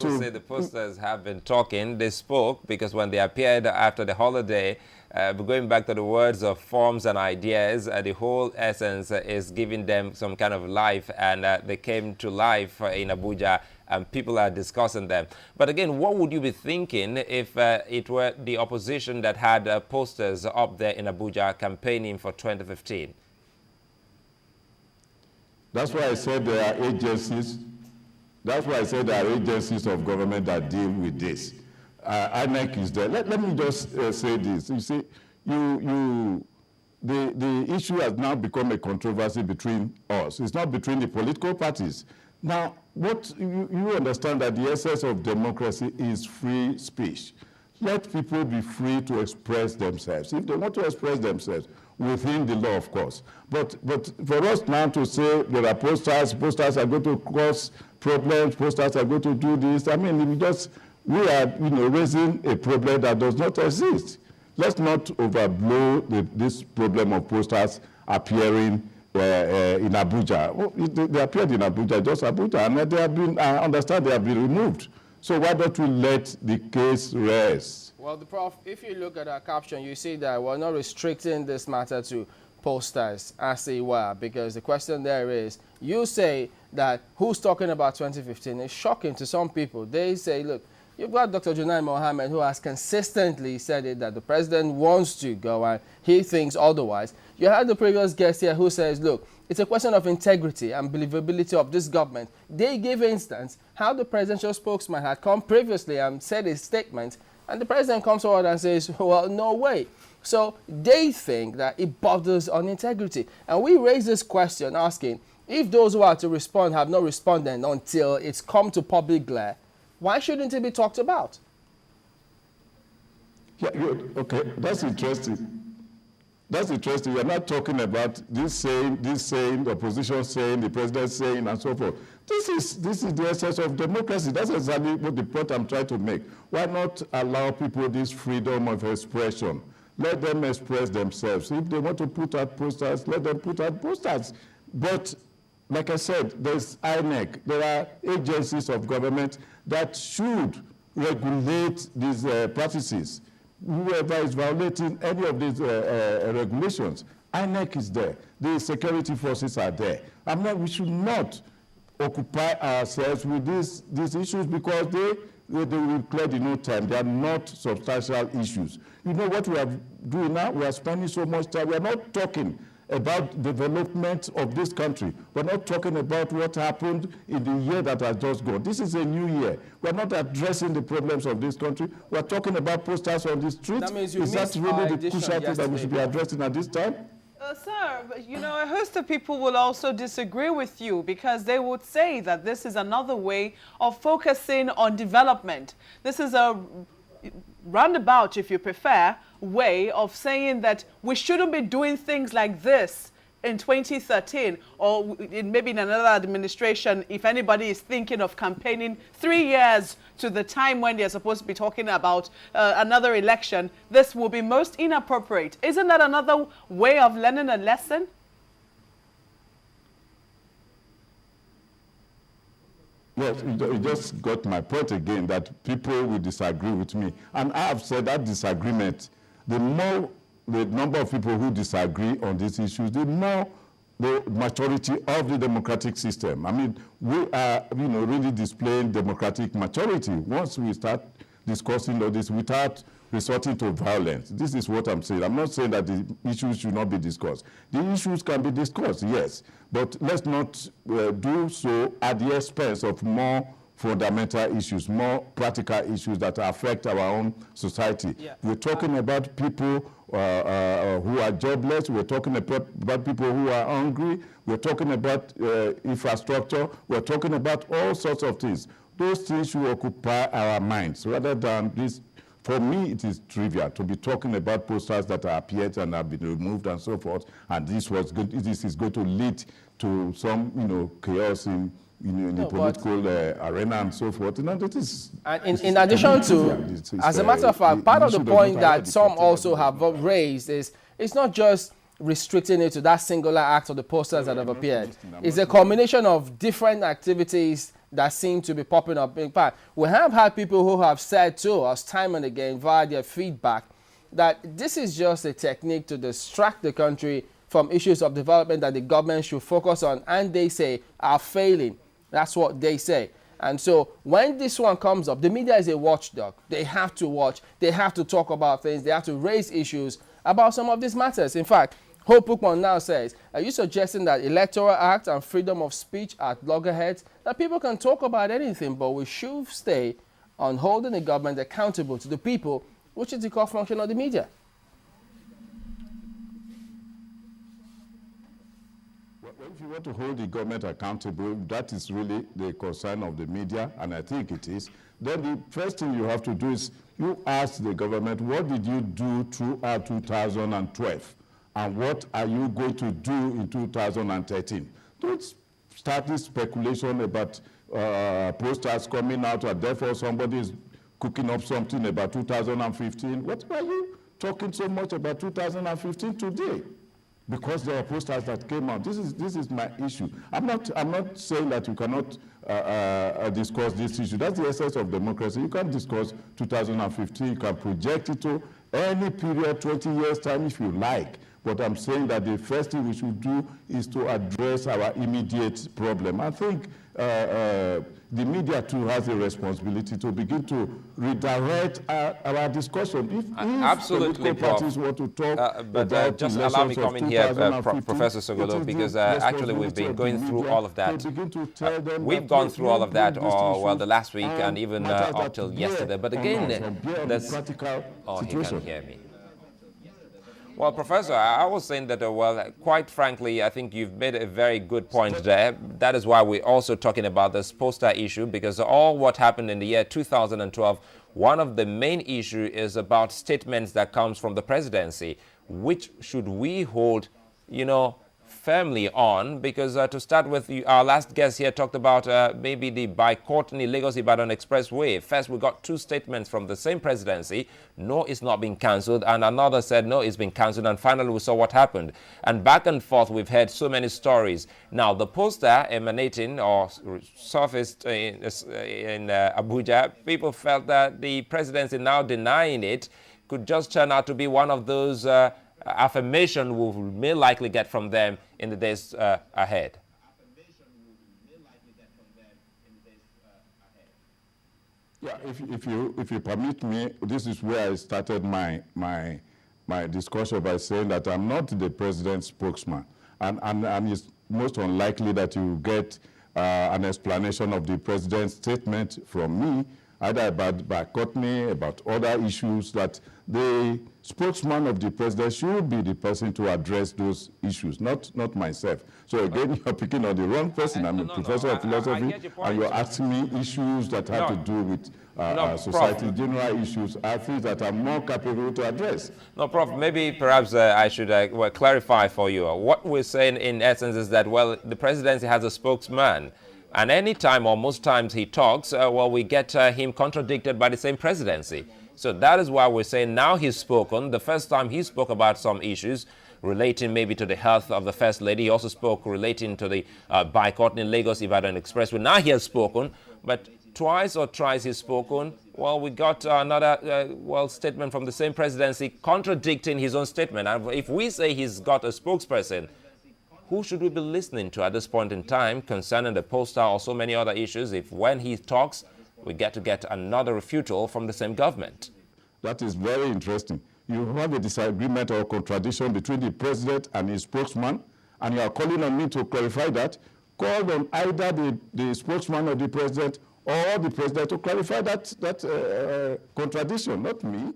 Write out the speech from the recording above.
People say the posters have been talking. They spoke because when they appeared after the holiday, going back to the words of forms and ideas, the whole essence is giving them some kind of life, and they came to life in Abuja, and people are discussing them. But again, what would you be thinking if it were the opposition that had posters up there in Abuja campaigning for 2015? That's why I said there are agencies. That's why I said there are agencies of government that deal with this. INEC is there. Let me just say this. You see, the issue has now become a controversy between us. It's not between the political parties. Now, what you understand that the essence of democracy is free speech. Let people be free to express themselves. If they want to express themselves, within the law, of course. But for us now to say there are posters are going to cause problems, posters are going to do this, I mean, we are raising a problem that does not exist. Let's not overblow this problem of posters appearing in Abuja. They appeared in Abuja, just Abuja, and they have been, I understand they have been removed. So why don't we let the case rest? Well, the Prof, if you look at our caption, you see that we're not restricting this matter to posters, as it were, because the question there is, you say that who's talking about 2015 is shocking to some people. They say, look, you've got Dr. Junai Mohammed, who has consistently said it, that the president wants to go and he thinks otherwise. You had the previous guest here who says, look, it's a question of integrity and believability of this government. They give instance how the presidential spokesman had come previously and said his statement, and the president comes forward and says, well, no way. So they think that it borders on integrity. And we raise this question asking, if those who are to respond have not responded until it's come to public glare, why shouldn't it be talked about? Yeah, okay, that's interesting. That's interesting. We're not talking about this saying, the opposition saying, the president saying, and so forth. This is the essence of democracy. That's exactly what the point I'm trying to make. Why not allow people this freedom of expression? Let them express themselves. If they want to put out posters, let them put out posters. But like I said, there's INEC. There are agencies of government that should regulate these practices. Whoever is violating any of these regulations, INEC is there. The security forces are there. I mean, we should not occupy ourselves with these issues because they will clear in no time. They are not substantial issues. You know what we are doing now? We are spending so much time. We are not talking about development of this country. We're not talking about what happened in the year that has just gone. This is a new year. We're not addressing the problems of this country. We're talking about posters on the street. That means you is that really the crucial thing that we should be addressing at this time? Sir, you know, a host of people will also disagree with you because they would say that this is another way of focusing on development. This is a roundabout, if you prefer, way of saying that we shouldn't be doing things like this in 2013 or maybe in another administration if anybody is thinking of campaigning 3 years to the time when they're supposed to be talking about another election. This will be most inappropriate. Isn't that another way of learning a lesson? Yes, you just got my point again, that people will disagree with me. And I have said that disagreement, the more the number of people who disagree on these issues, the more the maturity of the democratic system. I mean, we are really displaying democratic maturity once we start discussing all this without resorting to violence. This is what I'm saying. I'm not saying that the issues should not be discussed. The issues can be discussed, yes, but let's not do so at the expense of more fundamental issues, more practical issues that affect our own society. Yeah. We're talking about people who are jobless. We're talking about people who are hungry. We're talking about infrastructure. We're talking about all sorts of things. Those things should occupy our minds rather than this. For me, it is trivial to be talking about posters that are appeared and have been removed and so forth, and this is going to lead to some, chaos in the political arena and so forth. And that is. And in addition to, as a matter of fact, part of the point that some also have raised is it's not just restricting it to that singular act of the posters that have appeared. It's a combination of different activities that seem to be popping up. In fact, we have had people who have said to us time and again via their feedback that this is just a technique to distract the country from issues of development that the government should focus on, and they say are failing. That's what they say. And so when this one comes up, the media is a watchdog. They have to watch, they have to talk about things, they have to raise issues about some of these matters. In fact, Hope Ukman now says, are you suggesting that Electoral Act and freedom of speech are loggerheads? That people can talk about anything, but we should stay on holding the government accountable to the people, which is the core function of the media. If you want to hold the government accountable, that is really the concern of the media, and I think it is. Then the first thing you have to do is you ask the government, what did you do throughout 2012? And what are you going to do in 2013? Don't start this speculation about posters coming out, and therefore somebody is cooking up something about 2015. What are you talking so much about 2015 today? Because there are posters that came out. This is my issue. I'm not saying that you cannot discuss this issue. That's the essence of democracy. You can discuss 2015. You can project it to any period, 20 years time if you like. But I'm saying that the first thing we should do is to address our immediate problem. I think the media too has a responsibility to begin to redirect our discussion. If absolutely, parties want to talk about just allow me come in here, Professor Sogolo, because actually we've been going through all of that. We've gone through all of that, well, the last week and even up till yesterday. But again, there's... Oh, he can hear me. Well, Professor, I was saying that, well, quite frankly, I think you've made a very good point there. That is why we're also talking about this poster issue, because all what happened in the year 2012, one of the main issue is about statements that comes from the presidency. Which should we hold, you know, firmly on? Because to start with, our last guest here talked about maybe the Courtney Lagos-Ibadan Expressway. First, we got two statements from the same presidency. No, it's not been cancelled. And another said, no, it's been cancelled. And finally, we saw what happened. And back and forth, we've heard so many stories. Now, the poster emanating or surfaced in Abuja, people felt that the presidency now denying it could just turn out to be one of those affirmation we may likely get from them in the days ahead. Yeah, if you permit me, this is where I started my discussion by saying that I'm not the president's spokesman, and it's most unlikely that you get an explanation of the president's statement from me, either about Courtney, about other issues, that the spokesman of the president should be the person to address those issues, not myself. So again, you're picking on the wrong person. I'm a professor of philosophy, and you're asking me issues that have to do with society, general issues, I feel that I'm more capable to address. No, Prof, maybe perhaps I should well, clarify for you. What we're saying in essence is that, well, the presidency has a spokesman. And any time or most times he talks, well, we get him contradicted by the same presidency. So that is why we're saying now he's spoken. The first time he spoke about some issues relating maybe to the health of the First Lady. He also spoke relating to the Courtney Lagos-Ibadan Expressway. Now he has spoken, but twice or thrice he's spoken. Well, we got another statement from the same presidency contradicting his own statement. And if we say he's got a spokesperson, who should we be listening to at this point in time concerning the poster or so many other issues if when he talks, we get another refutal from the same government? That is very interesting. You have a disagreement or contradiction between the president and his spokesman, and you are calling on me to clarify that. Call on either the spokesman of the president or the president to clarify that contradiction, not me.